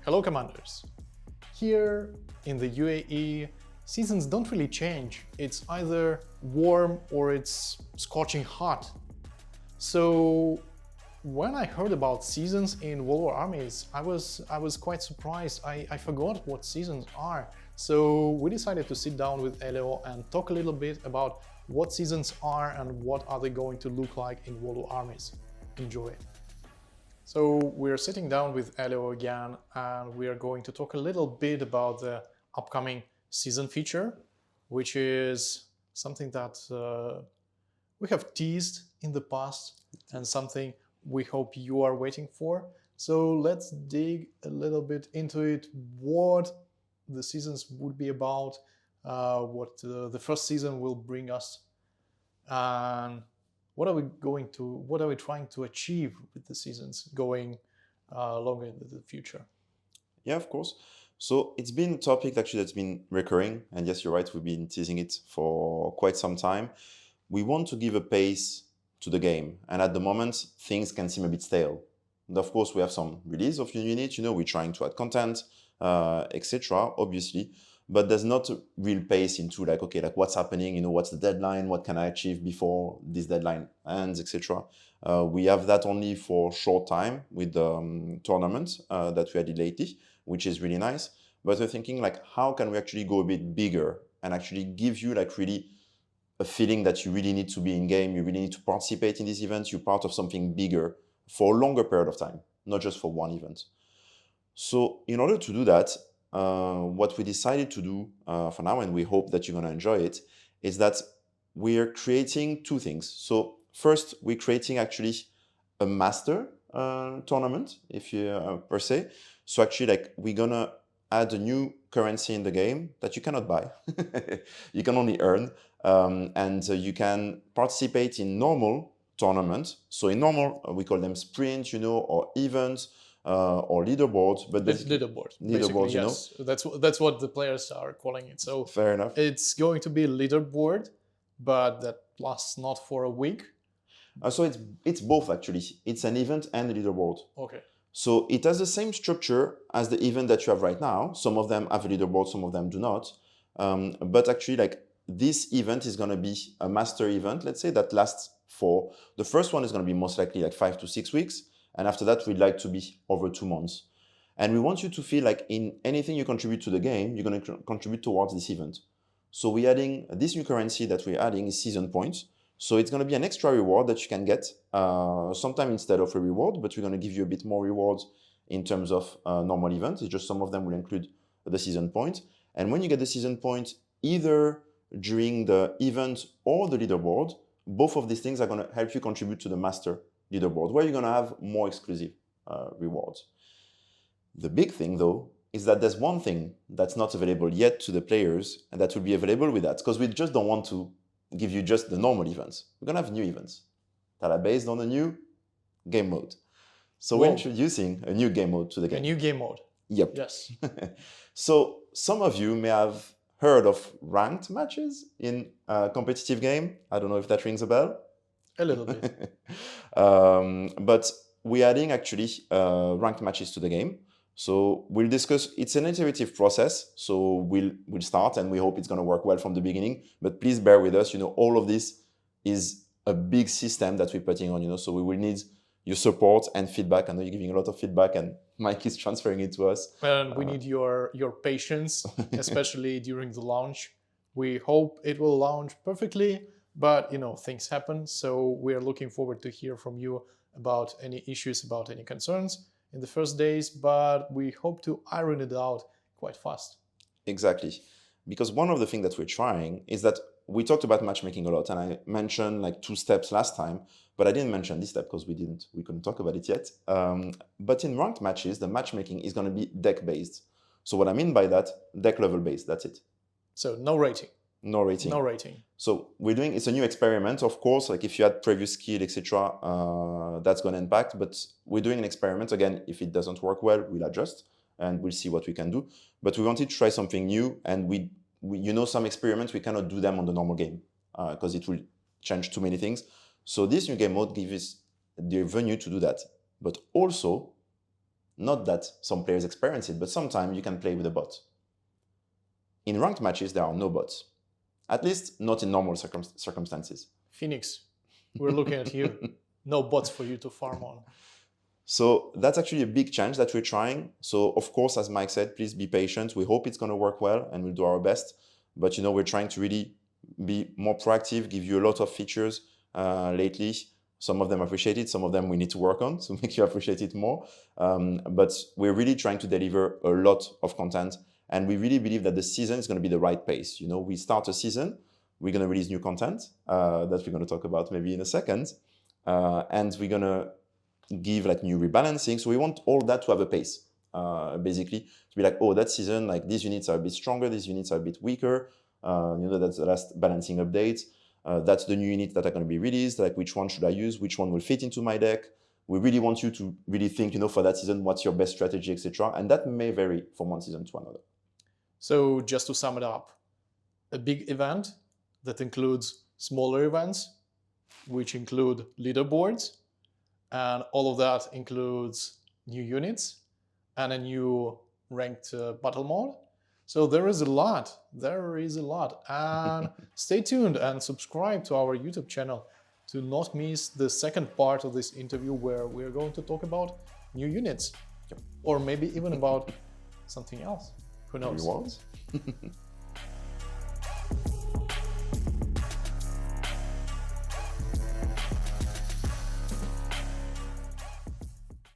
Hello Commanders! Here in the UAE, seasons don't really change. It's either warm or it's scorching hot. So when I heard about seasons in War Armies, I was quite surprised. I forgot what seasons are. So we decided to sit down with Elio and talk a little bit about what seasons are and what are they going to look like in War Armies. Enjoy. So we're sitting down with Elio again and we are going to talk a little bit about the upcoming season feature, which is something that we have teased in the past and something we hope you are waiting for. So let's dig a little bit into it, what the seasons would be about, what the first season will bring us, and what are we trying to achieve with the seasons going longer into the future. Yeah, of course. So it's been a topic actually that's been recurring, and yes, you're right, we've been teasing it for quite some time. We want to give a pace to the game, and at the moment, things can seem a bit stale. And of course, we have some release of new units, we're trying to add content, etc., obviously, but there's not a real pace into like, okay, like what's happening, what's the deadline, what can I achieve before this deadline ends, etc. We have that only for short time with the tournament that we had lately, which is really nice. But we're thinking like, how can we actually go a bit bigger and actually give you like really a feeling that you really need to be in game, you really need to participate in these events, you're part of something bigger for a longer period of time, not just for one event. So in order to do that, what we decided to do for now, and we hope that you're going to enjoy it, is that we're creating two things. So first, we're creating actually a master tournament, if you per se. So actually, like we're gonna add a new currency in the game that you cannot buy. You can only earn, and you can participate in normal tournaments. So in normal, we call them sprints, or events. Or leaderboards, but leaderboards, yes. That's what the players are calling it. So fair enough. It's going to be a leaderboard, but that lasts not for a week. So it's both actually. It's an event and a leaderboard. Okay. So it has the same structure as the event that you have right now. Some of them have a leaderboard, some of them do not. But actually, like this event is going to be a master event, let's say, that lasts for the first one is going to be most likely like 5 to 6 weeks. And after that, we'd like to be over 2 months. And we want you to feel like in anything you contribute to the game, you're going to contribute towards this event. So we're adding this new currency that we're adding is season points. So it's going to be an extra reward that you can get sometime instead of a reward, but we're going to give you a bit more rewards in terms of normal events. It's just some of them will include the season point. And when you get the season point, either during the event or the leaderboard, both of these things are going to help you contribute to the master leaderboard, where you're going to have more exclusive rewards. The big thing, though, is that there's one thing that's not available yet to the players, and that will be available with that, because we just don't want to give you just the normal events. We're going to have new events that are based on a new game mode. So we're introducing a new game mode to the game. A new game mode. Yep. Yes. So some of you may have heard of ranked matches in a competitive game. I don't know if that rings a bell. A little bit. But we're adding actually ranked matches to the game. So we'll discuss, it's an iterative process. So we'll start and we hope it's going to work well from the beginning. But please bear with us. All of this is a big system that we're putting on, so we will need your support and feedback. I know you're giving a lot of feedback and Mike is transferring it to us. And we need your patience, especially during the launch. We hope it will launch perfectly, but things happen. So we are looking forward to hear from you about any issues, about any concerns in the first days, but we hope to iron it out quite fast. Exactly. Because one of the things that we're trying is that we talked about matchmaking a lot, and I mentioned like 2 steps last time, but I didn't mention this step because we couldn't talk about it yet. But in ranked matches, the matchmaking is going to be deck-based. So what I mean by that, deck level based, that's it. So no rating. No rating. No rating. So it's a new experiment, of course, like if you had previous skill, etc., that's going to impact, but we're doing an experiment. Again, if it doesn't work well, we'll adjust and we'll see what we can do. But we wanted to try something new, and we some experiments, we cannot do them on the normal game because it will change too many things. So this new game mode gives us the venue to do that. But also, Not that some players experience it, but sometimes you can play with a bot. In ranked matches, there are no bots. At least not in normal circumstances. Phoenix, we're looking at you. No bots for you to farm on. So that's actually a big change that we're trying. So of course, as Mike said, please be patient. We hope it's going to work well and we'll do our best. But we're trying to really be more proactive, give you a lot of features lately. Some of them appreciate it, some of them we need to work on to make you appreciate it more. But we're really trying to deliver a lot of content. And we really believe that the season is going to be the right pace. We start a season, we're going to release new content that we're going to talk about maybe in a second. And we're going to give like new rebalancing. So we want all that to have a pace, basically to be like, oh, that season, like these units are a bit stronger, these units are a bit weaker. That's the last balancing update. That's the new units that are going to be released. Like which one should I use? Which one will fit into my deck? We really want you to really think, for that season, what's your best strategy, etc. And that may vary from one season to another. So just to sum it up, a big event that includes smaller events, which include leaderboards, and all of that includes new units and a new ranked battle mode. So there is a lot. And stay tuned and subscribe to our YouTube channel to not miss the second part of this interview where we're going to talk about new units, or maybe even about something else. Who knows? Rewards?